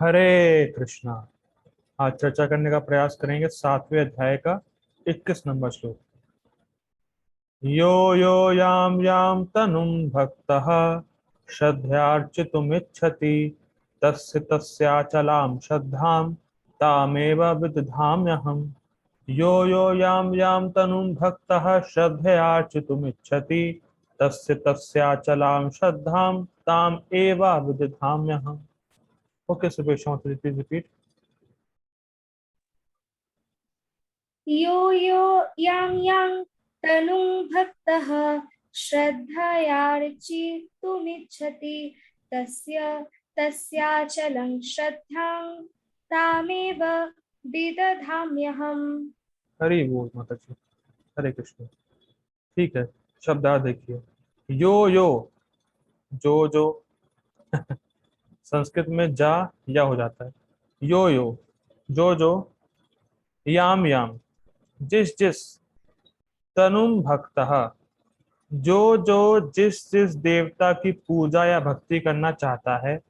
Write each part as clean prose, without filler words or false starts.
हरे कृष्णा। आज चर्चा करने का प्रयास करेंगे 7वें अध्याय का 21 नंबर श्लोक। यो यो याम याम तनुम भक्तः श्रद्धयार्चितुमिच्छति तस्य तस्याचलां श्रद्धां तामेव विदधाम्यहम्। यो यो याम याम तनुं भक्तः श्रद्धयार्चितुमिच्छति तस्य तस्याचलां श्रद्धां ताम एव विदधाम्यहम्। Okay Supesh, please repeat. यो यो यां यां तनुं भक्तः श्रद्धयार्चितुमिच्छति तस्य तस्याचलं श्रद्धां तामेव विदधाम्यहम्। हरि बोल माता जी। हरे कृष्ण। ठीक है, शब्दार्थ देखिए। यो यो, जो जो संस्कृत में जा या हो जाता है। यो यो, जो जो, याम याम, जिस जिस, तनुम भक्तः, जो जो जिस जिस देवता की पूजा या भक्ति करना चाहता है,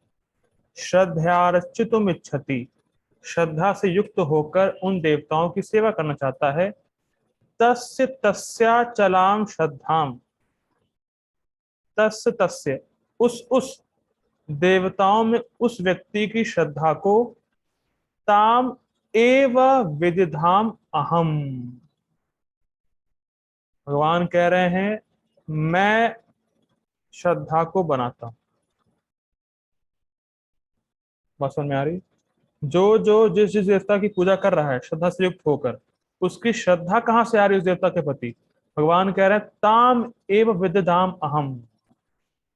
श्रद्धयार्चितुम इच्छति, श्रद्धा से युक्त होकर उन देवताओं की सेवा करना चाहता है, तस्य तस्याचलां श्रद्धाम, तस्य तस्य, उस देवताओं में उस व्यक्ति की श्रद्धा को, ताम एव विदिधाम अहम, भगवान कह रहे हैं मैं श्रद्धा को बनाता हूं। बात समझ में आ रही? जो जो जिस जिस देवता की पूजा कर रहा है श्रद्धा से युक्त होकर, उसकी श्रद्धा कहां से आ रही है उस देवता के प्रति? भगवान कह रहे हैं ताम एव विदधाम अहम,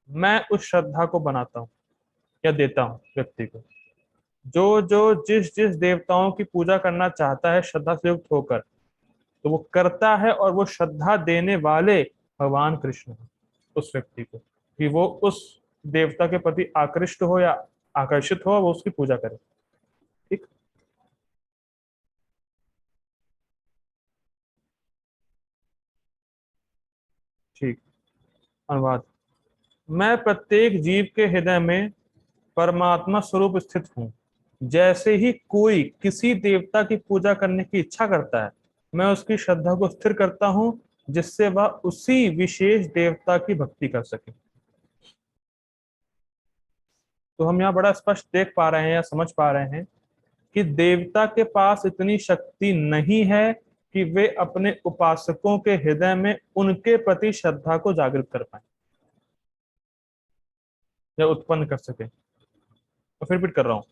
मैं उस श्रद्धा को बनाता हूं या देता हूं व्यक्ति को। जो जो जिस जिस देवताओं की पूजा करना चाहता है श्रद्धा से युक्त होकर, तो वो करता है, और वो श्रद्धा देने वाले भगवान कृष्ण हैं उस व्यक्ति को, कि वो उस देवता के प्रति आकृष्ट हो या आकर्षित हो, वो उसकी पूजा करे। ठीक। ठीक। अनुवाद। मैं प्रत्येक जीव के हृदय में परमात्मा स्वरूप स्थित हूँ। जैसे ही कोई किसी देवता की पूजा करने की इच्छा करता है, मैं उसकी श्रद्धा को स्थिर करता हूँ, जिससे वह उसी विशेष देवता की भक्ति कर सके। तो हम यहाँ बड़ा स्पष्ट देख पा रहे हैं या समझ पा रहे हैं कि देवता के पास इतनी शक्ति नहीं है कि वे अपने उपासकों के हृदय में उनके प्रति श्रद्धा को जागृत कर पाए या उत्पन्न कर सके। तो फिर रिपीट कर रहा हूं।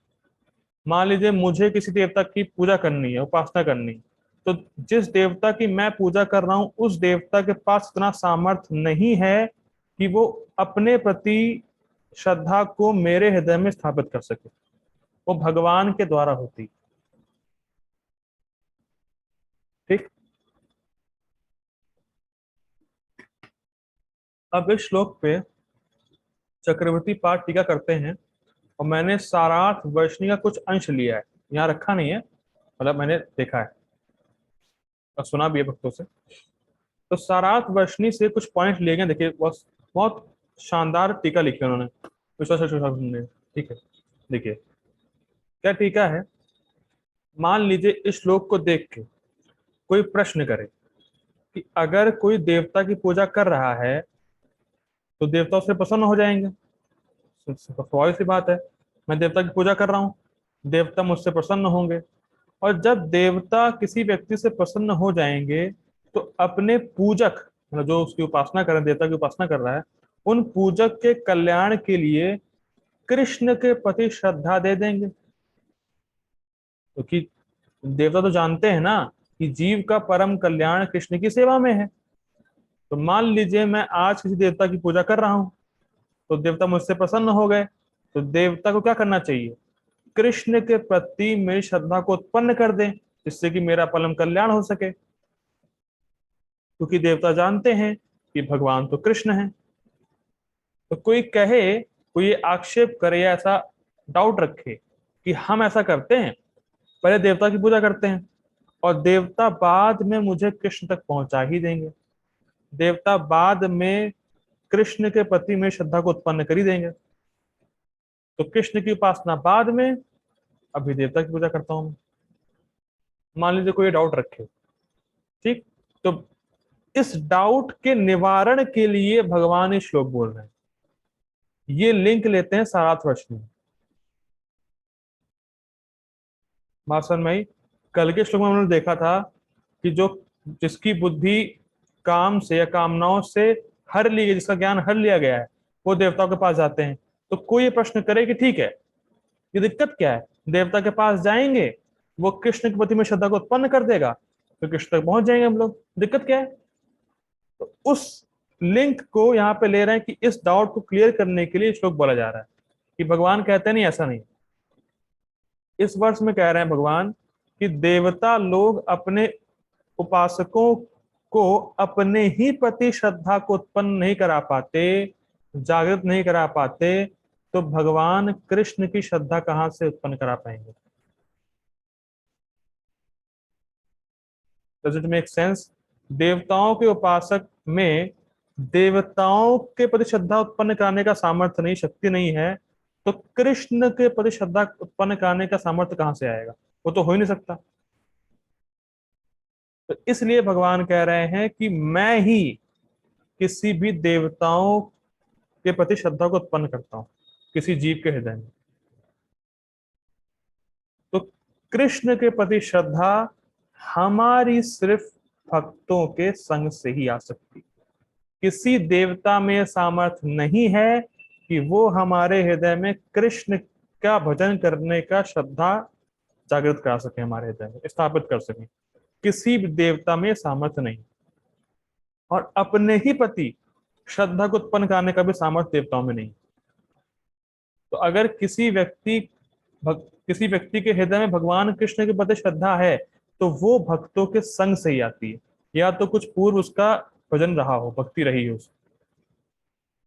मान लीजिए मुझे किसी देवता की पूजा करनी है, उपासना करनी है, तो जिस देवता की मैं पूजा कर रहा हूं उस देवता के पास इतना सामर्थ्य नहीं है कि वो अपने प्रति श्रद्धा को मेरे हृदय में स्थापित कर सके। वो भगवान के द्वारा होती। ठीक। अब इस श्लोक पे चक्रवर्ती पाठ टीका करते हैं, और मैंने सारार्थ वर्षनी का कुछ अंश लिया है, यहाँ रखा नहीं है, मतलब मैंने देखा है और सुना भी है भक्तों से। तो सारार्थ वर्षनी से कुछ पॉइंट लिए गए। देखिए बहुत बहुत शानदार टीका लिखी है उन्होंने, विश्वास ने। ठीक है, देखिए क्या टीका है। मान लीजिए इस श्लोक को देख के कोई प्रश्न करे कि अगर कोई देवता की पूजा कर रहा है तो देवता उससे प्रसन्न हो जाएंगे। स्वाभाविक सी बात है, मैं देवता की पूजा कर रहा हूँ, देवता मुझसे प्रसन्न होंगे। और जब देवता किसी व्यक्ति से प्रसन्न हो जाएंगे, तो अपने पूजक, मतलब जो उसकी उपासना कर रहे हैं, देवता की उपासना कर रहा है, उन पूजक के कल्याण के लिए कृष्ण के प्रति श्रद्धा दे देंगे। क्योंकि देवता तो जानते हैं ना कि जीव का परम कल्याण कृष्ण की सेवा में है। तो मान लीजिए मैं आज किसी देवता की पूजा कर रहा हूं, तो देवता मुझसे प्रसन्न हो गए, तो देवता को क्या करना चाहिए? कृष्ण के प्रति मेरी श्रद्धा को उत्पन्न कर दें, जिससे कि मेरा परम कल्याण हो सके। क्योंकि देवता जानते हैं कि भगवान तो कृष्ण है। तो कोई कहे, कोई ये आक्षेप करे या ऐसा डाउट रखे कि हम ऐसा करते हैं, पहले देवता की पूजा करते हैं और देवता बाद में मुझे कृष्ण तक पहुंचा ही देंगे, देवता बाद में कृष्ण के प्रति में श्रद्धा को उत्पन्न कर ही देंगे। तो कृष्ण की उपासना बाद में अभी देवता की पूजा करता हूँ। मान लीजिए कोई डाउट रखे, ठीक, तो इस डाउट के निवारण के लिए भगवान ये श्लोक बोल रहे हैं। ये लिंक लेते हैं सारार्थ वचन में। बात समझ में आई? कल के श्लोक में हमने देखा था कि जो जिसकी बुद्धि काम से या कामनाओं से हर ली गई, जिसका ज्ञान हर लिया गया है, वो देवताओं के पास जाते हैं। तो कोई ये प्रश्न करे कि ठीक है, ये दिक्कत क्या है, देवता के पास जाएंगे, वो कृष्ण के प्रति में श्रद्धा को उत्पन्न कर देगा, तो कृष्ण तक पहुंच जाएंगे हम लोग, दिक्कत क्या है? तो उस लिंक को यहाँ पे ले रहे हैं कि इस डाउट को क्लियर करने के लिए श्लोक बोला जा रहा है कि भगवान कहते नहीं ऐसा नहीं। इस वर्ष में कह रहे हैं भगवान कि देवता लोग अपने उपासकों को अपने ही प्रति श्रद्धा को उत्पन्न नहीं करा पाते, जागृत नहीं करा पाते, तो भगवान कृष्ण की श्रद्धा कहां से उत्पन्न करा पाएंगे? Does it make sense? देवताओं के उपासक में देवताओं के प्रति श्रद्धा उत्पन्न कराने का सामर्थ्य नहीं, शक्ति नहीं है, तो कृष्ण के प्रति श्रद्धा उत्पन्न कराने का सामर्थ्य कहां से आएगा? वो तो हो ही नहीं सकता। तो इसलिए भगवान कह रहे हैं कि मैं ही किसी भी देवताओं के प्रति श्रद्धा को उत्पन्न करता हूं किसी जीव के हृदय में। तो कृष्ण के प्रति श्रद्धा हमारी सिर्फ भक्तों के संग से ही आ सकती, किसी देवता में सामर्थ्य नहीं है कि वो हमारे हृदय में कृष्ण का भजन करने का श्रद्धा जागृत करा सके, हमारे हृदय में स्थापित कर सके। किसी भी देवता में सामर्थ्य नहीं, और अपने ही प्रति श्रद्धा को उत्पन्न कराने का भी सामर्थ्य देवताओं में नहीं। तो अगर किसी व्यक्ति के हृदय में भगवान कृष्ण के प्रति श्रद्धा है, तो वो भक्तों के संग से ही आती है, या तो कुछ पूर्व उसका भजन रहा हो, भक्ति रही हो।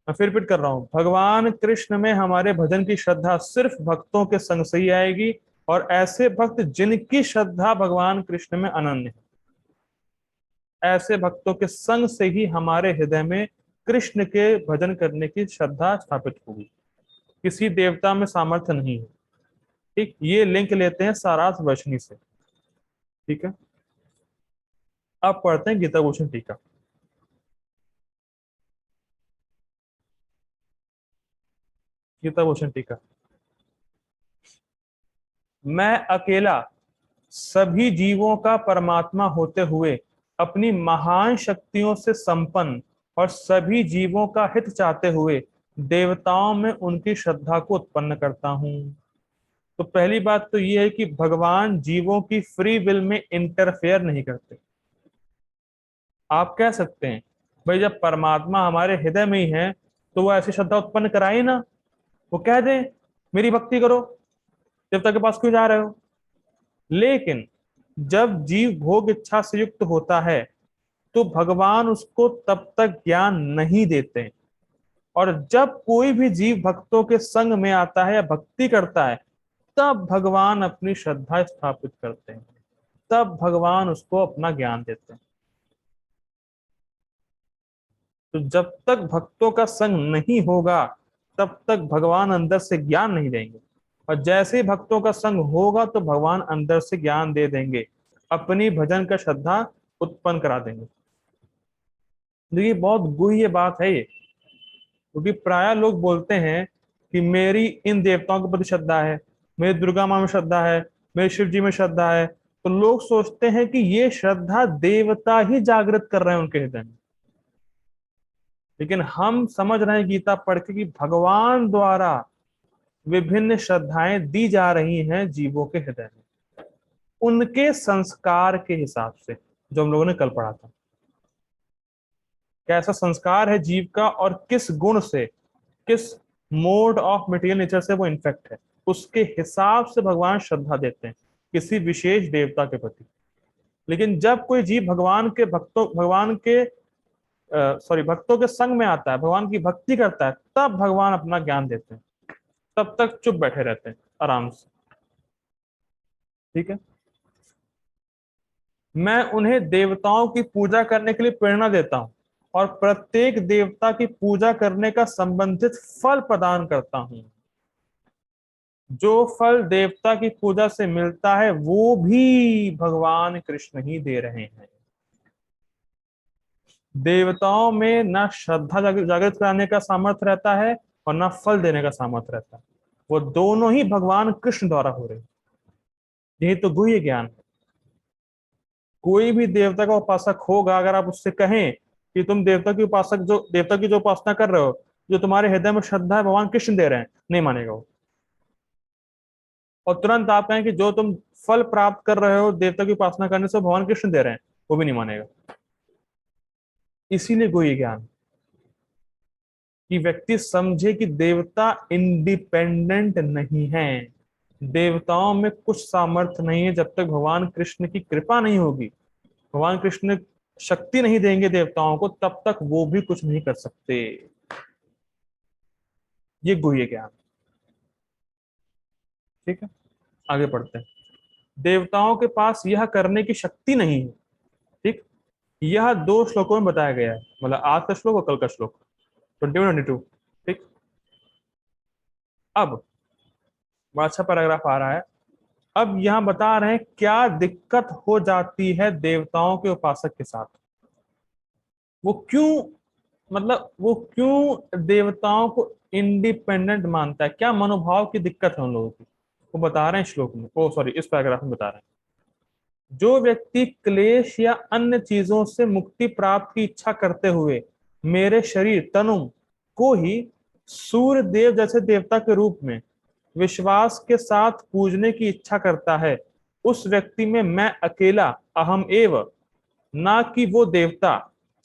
मैं फिर रिपीट कर रहा हूं, भगवान कृष्ण में हमारे भजन की श्रद्धा सिर्फ भक्तों के संग से ही आएगी, और ऐसे भक्त जिनकी श्रद्धा भगवान कृष्ण में अनन्य है, ऐसे भक्तों के संग से ही हमारे हृदय में कृष्ण के भजन करने की श्रद्धा स्थापित होगी। किसी देवता में सामर्थ्य नहीं है। ठीक, ये लिंक लेते हैं सारार्थ वचनी से। ठीक है, अब पढ़ते हैं गीता भूषण टीका। गीता भूषण टीका। मैं अकेला सभी जीवों का परमात्मा होते हुए अपनी महान शक्तियों से संपन्न और सभी जीवों का हित चाहते हुए देवताओं में उनकी श्रद्धा को उत्पन्न करता हूं। तो पहली बात तो यह है कि भगवान जीवों की फ्री विल में इंटरफेयर नहीं करते। आप कह सकते हैं भाई जब परमात्मा हमारे हृदय में ही है तो वो ऐसी श्रद्धा उत्पन्न कराए ना, वो कह दे मेरी भक्ति करो, देवता के पास क्यों जा रहे हो? लेकिन जब जीव भोग इच्छा से युक्त होता है तो भगवान उसको तब तक ज्ञान नहीं देते, और जब कोई भी जीव भक्तों के संग में आता है या भक्ति करता है तब भगवान अपनी श्रद्धा स्थापित करते हैं, तब भगवान उसको अपना ज्ञान देते हैं। तो जब तक भक्तों का संग नहीं होगा तब तक भगवान अंदर से ज्ञान नहीं देंगे, और जैसे ही भक्तों का संग होगा तो भगवान अंदर से ज्ञान दे देंगे, अपनी भजन का श्रद्धा उत्पन्न करा देंगे। देखिए बहुत गुह्य बात है ये, क्योंकि प्राय लोग बोलते हैं कि मेरी इन देवताओं के प्रति श्रद्धा है, मेरी दुर्गा माँ में श्रद्धा है, मेरी शिव जी में श्रद्धा है, तो लोग सोचते हैं कि ये श्रद्धा देवता ही जागृत कर रहे हैं उनके हृदय में। लेकिन हम समझ रहे हैं गीता पढ़ के कि भगवान द्वारा विभिन्न श्रद्धाएं दी जा रही हैं जीवों के हृदय में, उनके संस्कार के हिसाब से, जो हम लोगों ने कल पढ़ा था। कैसा संस्कार है जीव का और किस गुण से, किस मोड ऑफ मटेरियल नेचर से वो इन्फेक्ट है, उसके हिसाब से भगवान श्रद्धा देते हैं किसी विशेष देवता के प्रति। लेकिन जब कोई जीव भक्तों के संग में आता है, भगवान की भक्ति करता है, तब भगवान अपना ज्ञान देते हैं, तब तक चुप बैठे रहते हैं आराम से। ठीक है, मैं उन्हें देवताओं की पूजा करने के लिए प्रेरणा देता हूं और प्रत्येक देवता की पूजा करने का संबंधित फल प्रदान करता हूं। जो फल देवता की पूजा से मिलता है वो भी भगवान कृष्ण ही दे रहे हैं। देवताओं में ना श्रद्धा जागृत कराने का सामर्थ्य रहता है और ना फल देने का सामर्थ्य रहता है। वो दोनों ही भगवान कृष्ण द्वारा हो रहे हैं। यही तो गुह्य ज्ञान है। कोई भी देवता का उपासक होगा, अगर आप उससे कहें कि तुम देवता की उपासक, जो देवता की जो उपासना कर रहे हो, जो तुम्हारे हृदय में श्रद्धा है भगवान कृष्ण दे रहे हैं, नहीं मानेगा वो। और तुरंत आप कहें कि जो तुम फल प्राप्त कर रहे हो देवता की उपासना करने से भगवान कृष्ण दे रहे हैं, वो भी नहीं मानेगा। इसीलिए गुह्य ज्ञान, कि व्यक्ति समझे कि देवता इंडिपेंडेंट नहीं है। देवताओं में कुछ सामर्थ्य नहीं है। जब तक भगवान कृष्ण की कृपा नहीं होगी, भगवान कृष्ण शक्ति नहीं देंगे देवताओं को, तब तक वो भी कुछ नहीं कर सकते। ये गुह्य ज्ञान। ठीक है, आगे पढ़ते हैं। देवताओं के पास यह करने की शक्ति नहीं है। ठीक, यह दो श्लोकों में बताया गया है, मतलब आज का श्लोक और कल का श्लोक, 21-22। ठीक, अब बड़ा अच्छा पैराग्राफ आ रहा है। अब यहां बता रहे हैं क्या दिक्कत हो जाती है देवताओं के उपासक के साथ। वो क्यों, मतलब वो क्यों देवताओं को इंडिपेंडेंट मानता है, क्या मनोभाव की दिक्कत है उन लोगों की, वो बता रहे हैं श्लोक में, ओ सॉरी इस पैराग्राफ में बता रहे हैं। जो व्यक्ति क्लेश या अन्य चीजों से मुक्ति प्राप्त की इच्छा करते हुए मेरे शरीर तनु को ही सूर्य देव जैसे देवता के रूप में विश्वास के साथ पूजने की इच्छा करता है, उस व्यक्ति में मैं अकेला अहम एव, ना कि वो देवता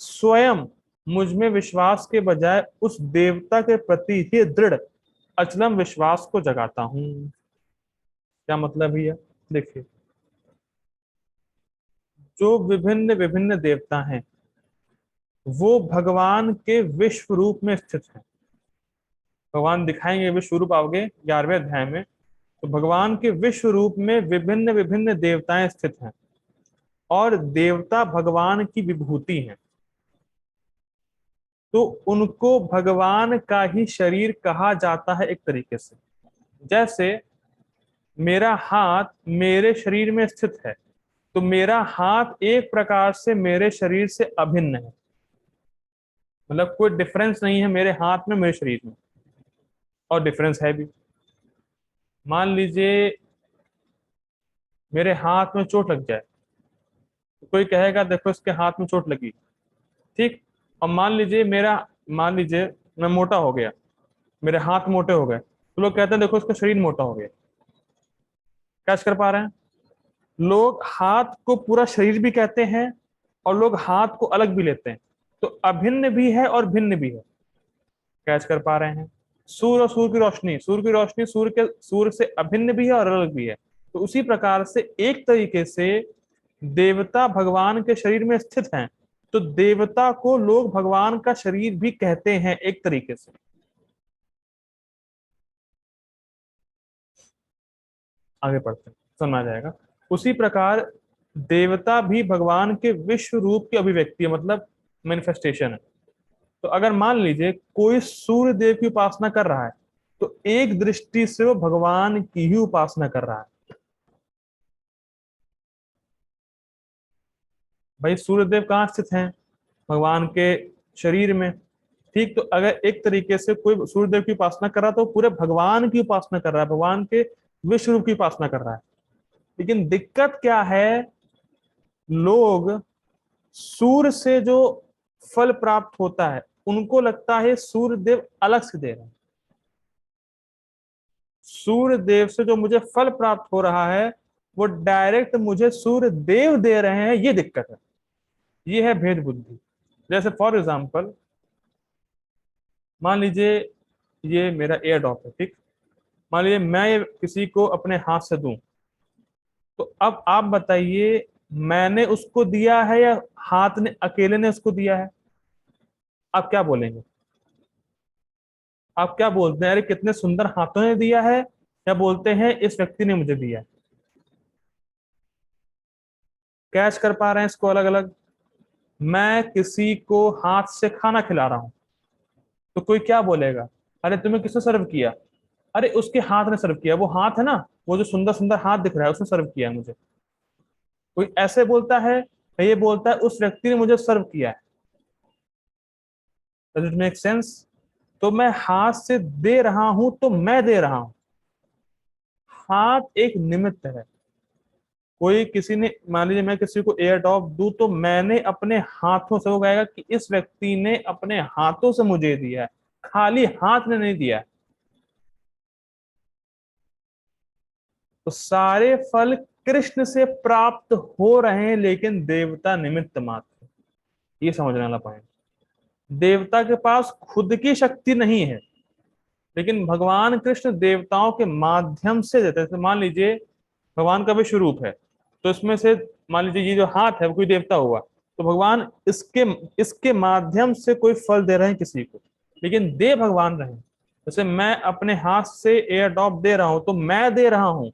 स्वयं मुझ में विश्वास के बजाय उस देवता के प्रति ही दृढ़ अचलम विश्वास को जगाता हूं। क्या मतलब है? देखिए, जो विभिन्न विभिन्न देवता हैं वो भगवान के विश्व रूप में स्थित हैं। भगवान दिखाएंगे विश्व रूप, आओगे 11वें अध्याय में, तो भगवान के विश्व रूप में विभिन्न विभिन्न देवताएं स्थित हैं और देवता भगवान की विभूति हैं। तो उनको भगवान का ही शरीर कहा जाता है एक तरीके से। जैसे मेरा हाथ मेरे शरीर में स्थित है, तो मेरा हाथ एक प्रकार से मेरे शरीर से अभिन्न है, मतलब कोई डिफरेंस नहीं है मेरे हाथ में मेरे शरीर में, और डिफरेंस है भी। मान लीजिए मेरे हाथ में चोट लग जाए, तो कोई कहेगा देखो इसके हाथ में चोट लगी। ठीक, और मान लीजिए मैं मोटा हो गया, मेरे हाथ मोटे हो गए, तो लोग कहते हैं देखो इसका शरीर मोटा हो गया। कैच कर पा रहे हैं? लोग हाथ को पूरा शरीर भी कहते हैं और लोग हाथ को अलग भी लेते हैं, तो अभिन्न भी है और भिन्न भी है। कैच कर पा रहे हैं? सूर्य और सूर्य की रोशनी, सूर्य से अभिन्न भी है और अलग भी है। तो उसी प्रकार से एक तरीके से देवता भगवान के शरीर में स्थित हैं, तो देवता को लोग भगवान का शरीर भी कहते हैं एक तरीके से। आगे पढ़ते हैं, समझ आ जाएगा। उसी प्रकार देवता भी भगवान के विश्व रूप की अभिव्यक्ति है, मतलब मैनिफेस्टेशन है। तो अगर मान लीजिए कोई सूर्य देव की उपासना कर रहा है, तो एक दृष्टि से वो भगवान की ही उपासना कर रहा है। भाई सूर्य देव कहाँ स्थित हैं? भगवान के शरीर में। ठीक, तो अगर एक तरीके से कोई सूर्य देव की उपासना कर रहा है तो पूरे भगवान की उपासना कर रहा है, भगवान के विश्व रूप की उपासना कर रहा है। लेकिन दिक्कत क्या है, लोग सूर्य से जो फल प्राप्त होता है उनको लगता है सूर्य देव अलग से दे रहे हैं। सूर्य देव से जो मुझे फल प्राप्त हो रहा है वो डायरेक्ट मुझे सूर्य देव दे रहे हैं, ये दिक्कत है। ये है भेद बुद्धि। जैसे फॉर एग्जाम्पल मान लीजिए ये मेरा एयर ड्रॉप है। ठीक, मान लीजिए मैं ये किसी को अपने हाथ से दूं, तो अब आप बताइए मैंने उसको दिया है या हाथ ने अकेले ने उसको दिया है? आप क्या बोलेंगे? आप क्या बोलते हैं, अरे कितने सुंदर हाथों ने दिया है, या बोलते हैं इस व्यक्ति ने मुझे दिया है? कैच कर पा रहे हैं इसको अलग अलग? मैं किसी को हाथ से खाना खिला रहा हूं, तो कोई क्या बोलेगा, अरे तुम्हें किसने सर्व किया? अरे उसके हाथ ने सर्व किया, वो हाथ है ना, वो जो सुंदर सुंदर हाथ दिख रहा है उसने सर्व किया मुझे। कोई ऐसे बोलता है, ये बोलता है उस व्यक्ति ने मुझे सर्व किया है। Does it make sense? तो मैं हाथ से दे रहा हूं तो मैं दे रहा हूं। हाथ एक निमित्त है। कोई किसी ने, मान लीजिए मैं किसी को एयर ड्रॉप दूं तो मैंने अपने हाथों से, वो कहेगा कि इस व्यक्ति ने अपने हाथों से मुझे दिया है, खाली हाथ ने नहीं दिया है। तो सारे फल कृष्ण से प्राप्त हो रहे हैं, लेकिन देवता निमित्त मात्र। ये समझने वाला पॉइंट। देवता के पास खुद की शक्ति नहीं है, लेकिन भगवान कृष्ण देवताओं के माध्यम से देते हैं। मान लीजिए भगवान का विश्व रूप है, तो इसमें से मान लीजिए ये जो हाथ है वो कोई देवता हुआ, तो भगवान इसके इसके माध्यम से कोई फल दे रहे हैं किसी को, लेकिन दे भगवान रहे हैं। जैसे मैं अपने हाथ से एयर ड्रॉप दे रहा हूं तो मैं दे रहा हूं।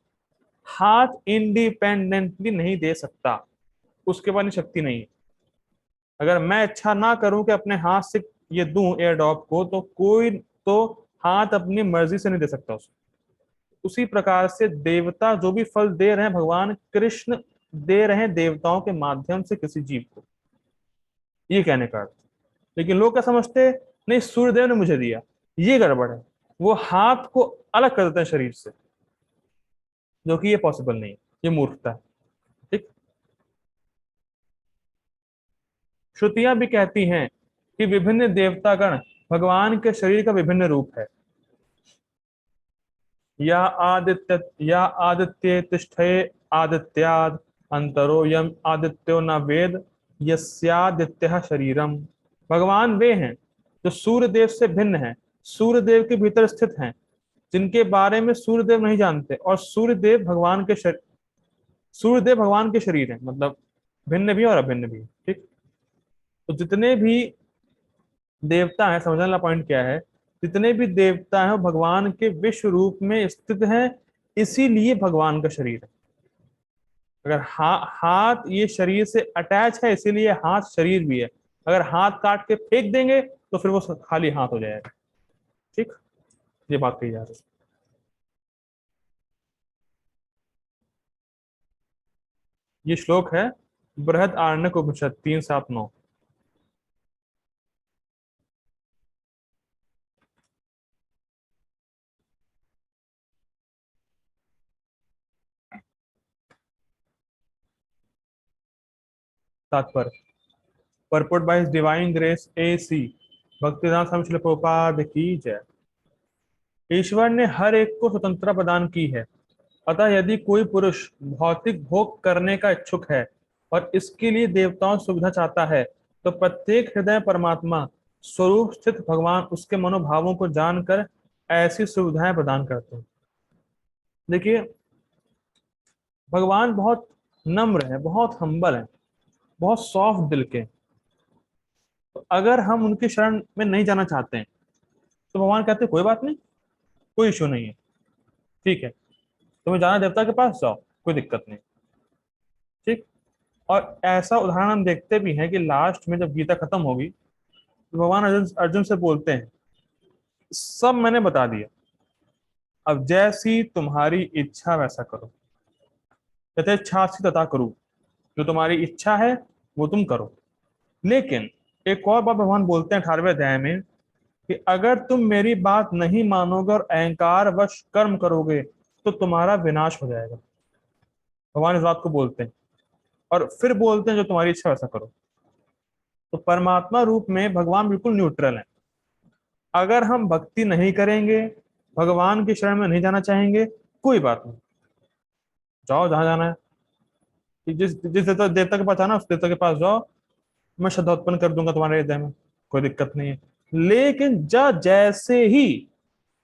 हाथ इंडिपेंडेंटली नहीं दे सकता, उसके पास शक्ति नहीं है। अगर मैं इच्छा ना करूं कि अपने हाथ से ये दूं एयर ड्रॉप को, तो कोई, तो हाथ अपनी मर्जी से नहीं दे सकता उसको। उसी प्रकार से देवता जो भी फल दे रहे हैं, भगवान कृष्ण दे रहे हैं देवताओं के माध्यम से किसी जीव को, ये कहने का अर्थ। लेकिन लोग क्या समझते हैं, नहीं सूर्यदेव ने मुझे दिया, ये गड़बड़ है। वो हाथ को अलग कर देते हैं शरीर से, जो कि ये पॉसिबल नहीं है, ये मूर्खता है। ठीक। श्रुतियां भी कहती हैं कि विभिन्न देवतागण भगवान के शरीर का विभिन्न रूप है। या आदित्य तिष्ठे आदित्याद अंतरो यम आदित्यो न वेद यस्यादित्य शरीरम। भगवान वे हैं जो सूर्य देव से भिन्न हैं, सूर्य देव के भीतर स्थित हैं, जिनके बारे में सूर्य देव नहीं जानते, और सूर्य देव भगवान के शरीर है, मतलब भिन्न भी और अभिन्न भी। ठीक। तो जितने भी देवता हैं, समझने वाला पॉइंट क्या है, जितने भी देवता हैं वो भगवान के विश्व रूप में स्थित हैं, इसीलिए भगवान का शरीर है। अगर हाथ ये शरीर से अटैच है, इसीलिए हाथ शरीर भी है। अगर हाथ काट के फेंक देंगे तो फिर वो खाली हाथ हो जाएगा। ठीक। ये बात कही जा रही है। ये श्लोक है बृहद आरण्यक उपनिषद 3-7-9। तात्पर्य। परपुट बाय डिवाइन ग्रेस AC भक्तिदास स्वामी श्रील प्रभुपाद की जय। ईश्वर ने हर एक को स्वतंत्रता प्रदान की है। अतः यदि कोई पुरुष भौतिक भोग करने का इच्छुक है और इसके लिए देवताओं से सुविधा चाहता है, तो प्रत्येक हृदय परमात्मा स्वरूप स्थित भगवान उसके मनोभावों को जानकर ऐसी सुविधाएं प्रदान करते हैं। देखिए, भगवान बहुत नम्र है, बहुत हम्बल है, बहुत सॉफ्ट दिल के। तो अगर हम उनकी शरण में नहीं जाना चाहते हैं, तो भगवान कहते हैं कोई बात नहीं, कोई इशू नहीं है, ठीक है, तुम्हें जाना देवता के पास जाओ, कोई दिक्कत नहीं। ठीक। और ऐसा उदाहरण हम देखते भी हैं कि लास्ट में जब गीता खत्म होगी तो भगवान अर्जुन अर्जुन से बोलते हैं, सब मैंने बता दिया, अब जैसी तुम्हारी इच्छा वैसा करो, यथेच्छासी तथा करो। जो तुम्हारी इच्छा है वो तुम करो। लेकिन एक और बात भगवान बोलते हैं 18वें अध्याय में, कि अगर तुम मेरी बात नहीं मानोगे और अहंकार वश कर्म करोगे तो तुम्हारा विनाश हो जाएगा। भगवान इस बात को बोलते हैं और फिर बोलते हैं जो तुम्हारी इच्छा वैसा करो। तो परमात्मा रूप में भगवान बिल्कुल न्यूट्रल है। अगर हम भक्ति नहीं करेंगे, भगवान की शरण में नहीं जाना चाहेंगे, कोई बात नहीं, जाओ जहां जाना है। कि जिस जिस देवता देवता के पास जाना उस देवता के पास जाओ, मैं श्रद्धा उत्पन्न कर दूंगा तुम्हारे हृदय में, कोई दिक्कत नहीं है। लेकिन जैसे ही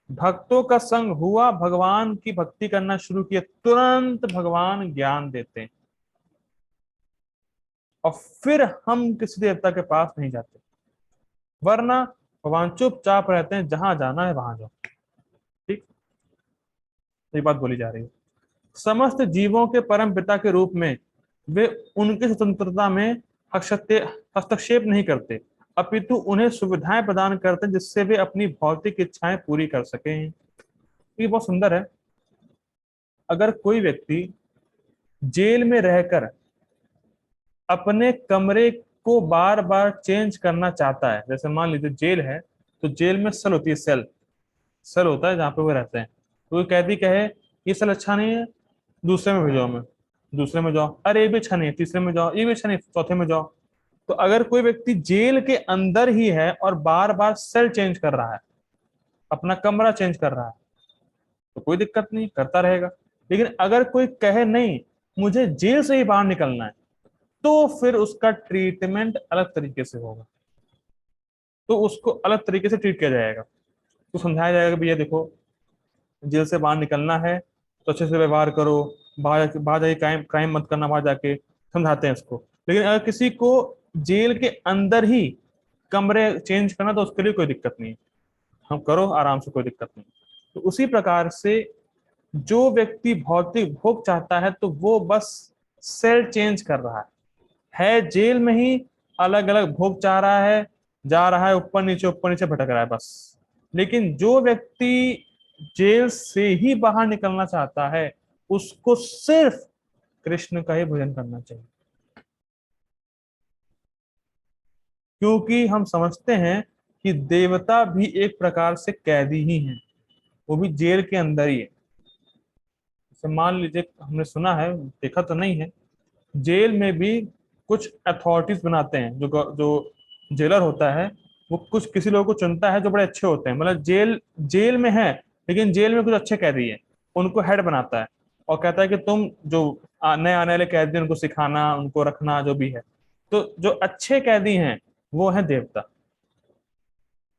भक्तों का संग हुआ, भगवान की भक्ति करना शुरू किया, तुरंत भगवान ज्ञान देते हैं और फिर हम किसी देवता के पास नहीं जाते। वरना भगवान चुपचाप रहते हैं, जहां जाना है वहां जाओ। ठीक। ये बात बोली जा रही है। समस्त जीवों के परम पिता के रूप में वे उनकी स्वतंत्रता में हस्तक्षेप नहीं करते, अपितु उन्हें सुविधाएं प्रदान करते हैं जिससे वे अपनी भौतिक इच्छाएं पूरी कर सकें। ये बहुत सुंदर है। अगर कोई व्यक्ति जेल में रहकर अपने कमरे को बार बार चेंज करना चाहता है, जैसे मान लीजिए जेल है, तो जेल में सेल होती है, सेल सेल होता है जहाँ पे वो रहते हैं। तो वो कैदी कहे ये सेल अच्छा नहीं है, दूसरे में भेजो हमें, दूसरे में जाओ, अरे ये भी अच्छा नहीं है, तीसरे में जाओ, ये भी अच्छा नहीं, चौथे में जाओ। तो अगर कोई व्यक्ति जेल के अंदर ही है और बार बार सेल चेंज कर रहा है, अपना कमरा चेंज कर रहा है, तो कोई दिक्कत नहीं, करता रहेगा। लेकिन अगर कोई कहे नहीं मुझे जेल से ही बाहर निकलना है, तो फिर उसका ट्रीटमेंट अलग तरीके से होगा, तो उसको अलग तरीके से ट्रीट किया जाएगा। तो समझाया जाएगा भैया देखो, जेल से बाहर निकलना है तो अच्छे से व्यवहार करो, बाहर जाके क्राइम क्राइम मत करना, बाहर जाके समझाते हैं इसको। लेकिन अगर किसी को जेल के अंदर ही कमरे चेंज करना, तो उसके लिए कोई दिक्कत नहीं है, हम करो आराम से, कोई दिक्कत नहीं। तो उसी प्रकार से जो व्यक्ति भौतिक भोग चाहता है, तो वो बस सेल चेंज कर रहा है जेल में ही, अलग अलग भोग चाह रहा है, जा रहा है ऊपर नीचे भटक रहा है बस। लेकिन जो व्यक्ति जेल से ही बाहर निकलना चाहता है, उसको सिर्फ कृष्ण का ही भजन करना चाहिए। क्योंकि हम समझते हैं कि देवता भी एक प्रकार से कैदी ही हैं, वो भी जेल के अंदर ही है। जैसे मान लीजिए, हमने सुना है, देखा तो नहीं है, जेल में भी कुछ अथॉरिटीज बनाते हैं, जो जो जेलर होता है, वो कुछ किसी लोगों को चुनता है जो बड़े अच्छे होते हैं, मतलब जेल जेल में है लेकिन जेल में कुछ अच्छे कैदी हैं, उनको हेड बनाता है और कहता है कि तुम जो नए आने वाले कैदी हैं, उनको सिखाना, उनको रखना, जो भी है। तो जो अच्छे कैदी हैं वो है देवता।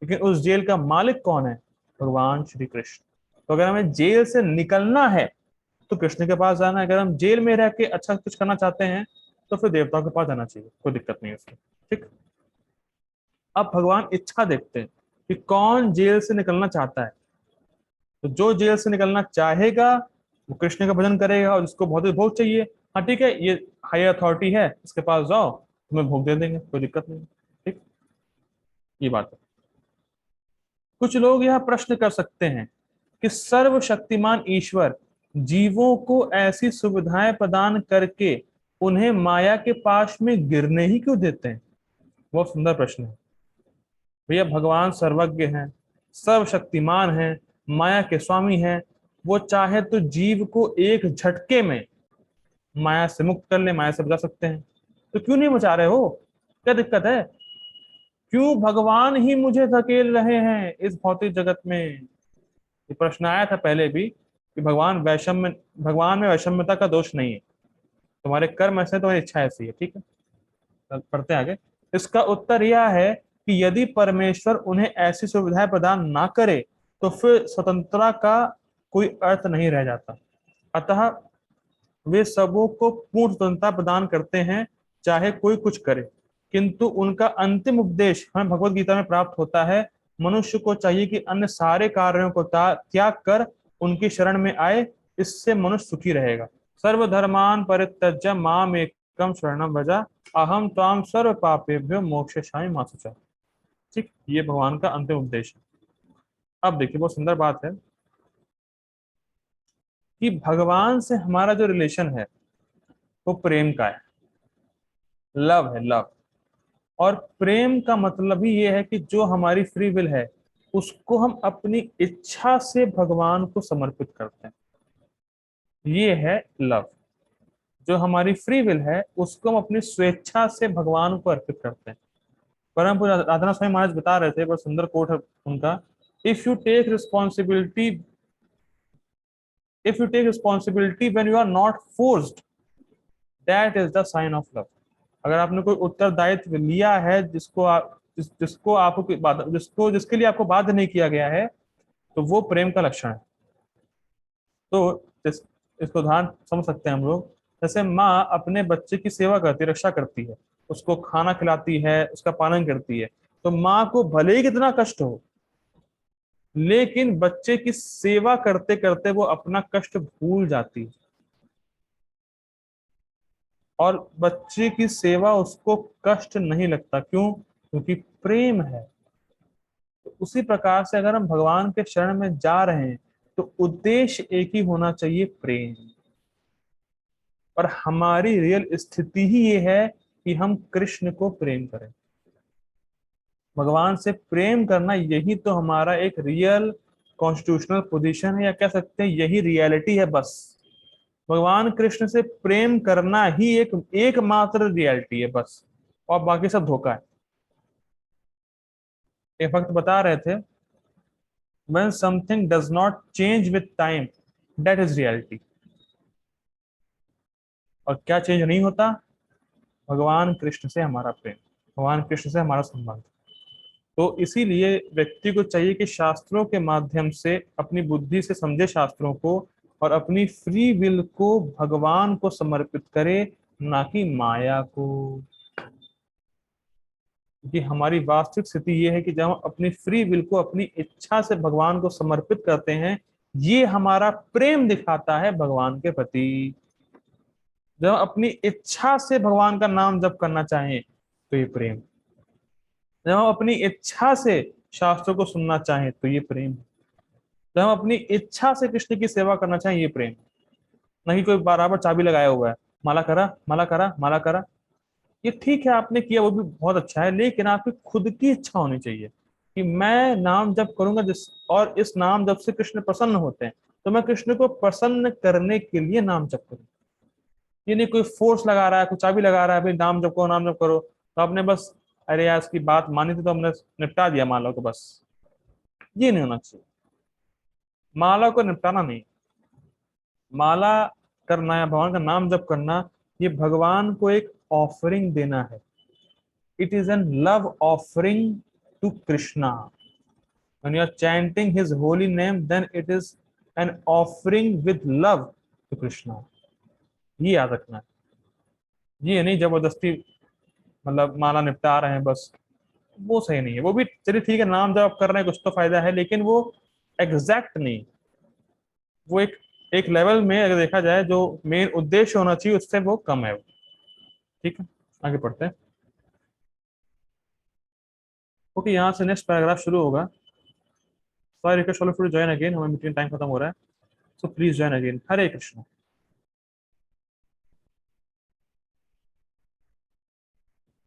लेकिन उस जेल का मालिक कौन है? भगवान श्री कृष्ण। तो अगर हमें जेल से निकलना है तो कृष्ण के पास जाना है, अगर हम जेल में रह के अच्छा कुछ करना चाहते हैं तो फिर देवताओं के पास जाना चाहिए, कोई दिक्कत नहीं है उसमें। ठीक। अब भगवान इच्छा देखते हैं कि कौन जेल से निकलना चाहता है। तो जो जेल से निकलना चाहेगा वो कृष्ण का भजन करेगा, और जिसको भौतिक भोग चाहिए, हाँ ठीक है, ये हाई अथॉरिटी है, इसके पास जाओ, तुम्हें भोग दे देंगे, कोई दिक्कत नहीं। ठीक, ये बात है। कुछ लोग यह प्रश्न कर सकते हैं कि सर्वशक्तिमान ईश्वर जीवों को ऐसी सुविधाएं प्रदान करके उन्हें माया के पाश में गिरने ही क्यों देते हैं? बहुत सुंदर प्रश्न है। भैया भगवान सर्वज्ञ हैं, सर्वशक्तिमान हैं, माया के स्वामी हैं, वो चाहे तो जीव को एक झटके में माया से मुक्त कर ले, माया से बचा सकते हैं, तो क्यों नहीं बचा रहे हो? क्या दिक्कत है? क्यों भगवान ही मुझे धकेल रहे हैं इस भौतिक जगत में? ये प्रश्न आया था पहले भी कि भगवान में वैषम्यता का दोष नहीं है, तुम्हारे कर्म ऐसे, तुम्हारी इच्छा ऐसी है। ठीक है, पढ़ते हैं आगे। इसका उत्तर यह है कि यदि परमेश्वर उन्हें ऐसी सुविधाएं प्रदान ना करे तो फिर स्वतंत्रता का कोई अर्थ नहीं रह जाता। अतः वे सबों को पूर्ण स्वतंत्रता प्रदान करते हैं, चाहे कोई कुछ करे। किंतु उनका अंतिम उपदेश हमें भगवत गीता में प्राप्त होता है, मनुष्य को चाहिए कि अन्य सारे कार्यों को त्याग कर उनकी शरण में आए, इससे मनुष्य सुखी रहेगा। सर्वधर्मान परित्यज्य माम एकम शरणम भजा, अहम त्वाम सर्व पापेभ्यो मोक्षयिष्यामि मा शुचः। ठीक, ये भगवान का अंतिम उपदेश है। अब देखिए बहुत सुंदर बात है कि भगवान से हमारा जो रिलेशन है वो प्रेम का है, लव है, लव। और प्रेम का मतलब ही ये है कि जो हमारी फ्री विल है उसको हम अपनी इच्छा से भगवान को समर्पित करते हैं, ये है लव। जो हमारी फ्री विल है उसको हम अपनी स्वेच्छा से भगवान को अर्पित करते हैं। परम पूज्य राधानाथ स्वामी महाराज बता रहे थे, बहुत सुंदर कोट है उनका, if you take responsibility if you take responsibility when you are not forced, that is the sign of love. अगर आपने कोई उत्तरदायित्व लिया है जिसके लिए आपको बाध्य नहीं किया गया है, तो वो प्रेम का लक्षण है। तो इसको उदाहरण समझ सकते हैं हम लोग, जैसे माँ अपने बच्चे की सेवा करती है, रक्षा करती है, उसको खाना खिलाती है, उसका पालन करती है। तो माँ को भले ही कितना कष्ट हो, लेकिन बच्चे की सेवा करते करते वो अपना कष्ट भूल जाती है, और बच्चे की सेवा उसको कष्ट नहीं लगता। क्यों? क्योंकि प्रेम है। तो उसी प्रकार से अगर हम भगवान के शरण में जा रहे हैं तो उद्देश्य एक ही होना चाहिए, प्रेम। और हमारी रियल स्थिति ही ये है कि हम कृष्ण को प्रेम करें। भगवान से प्रेम करना, यही तो हमारा एक रियल कॉन्स्टिट्यूशनल पोजीशन है, या कह सकते हैं यही रियलिटी है बस। भगवान कृष्ण से प्रेम करना ही एक एकमात्र रियलिटी है बस, और बाकी सब धोखा है। एक वक्त बता रहे थे, when something does not change with time, that is reality। और क्या चेंज नहीं होता? भगवान कृष्ण से हमारा प्रेम, भगवान कृष्ण से हमारा संबंध। तो इसीलिए व्यक्ति को चाहिए कि शास्त्रों के माध्यम से अपनी बुद्धि से समझे शास्त्रों को, और अपनी फ्री विल को भगवान को समर्पित करे, ना कि माया को। कि हमारी वास्तविक स्थिति ये है कि जब हम अपनी फ्री विल को अपनी इच्छा से भगवान को समर्पित करते हैं, ये हमारा प्रेम दिखाता है भगवान के प्रति। जब हम अपनी इच्छा से भगवान का नाम जप करना चाहें तो ये प्रेम। जब हम अपनी इच्छा से शास्त्रों को सुनना चाहें तो ये प्रेम। जब हम अपनी इच्छा से कृष्ण की सेवा करना चाहें, ये प्रेम। नहीं कोई बराबर चाबी लगाया हुआ है, माला करा, माला करा, माला करा। ये ठीक है, आपने किया, वो भी बहुत अच्छा है, लेकिन आपकी खुद की इच्छा होनी चाहिए कि मैं नाम जप करूंगा जिस, और इस नाम जप से कृष्ण प्रसन्न होते हैं, तो मैं कृष्ण को प्रसन्न करने के लिए नाम जप करूँ। ये नहीं कोई फोर्स लगा रहा है, कोई चाबी लगा रहा है, भाई नाम जप करो, नाम जप करो, तो आपने बस अरे यार इसकी बात मानी थी तो हमने निपटा दिया माला को, बस। ये नहीं होना चाहिए। माला को निपटाना नहीं, माला करना या भगवान का नाम जप करना, ये भगवान को एक ऑफरिंग देना है। It is an love offering to Krishna. When you are chanting his holy name, then it is an offering with love to Krishna। ये याद रखना है। ये नहीं जबरदस्ती मतलब माला निपटा रहे हैं बस, वो सही नहीं है। वो भी चलिए ठीक है, नाम जब आप कर रहे हैं कुछ तो फायदा है, लेकिन वो एग्जैक्ट नहीं। वो एक एक लेवल में अगर देखा जाए, जो मेन उद्देश्य होना चाहिए उससे वो कम है। ठीक है, आगे पढ़ते हैं। ओके, यहाँ से नेक्स्ट पैराग्राफ शुरू होगा। Sorry request all of you to join again, हमें मीटिंग टाइम खत्म हो रहा है, so please join again. Hare Krishna.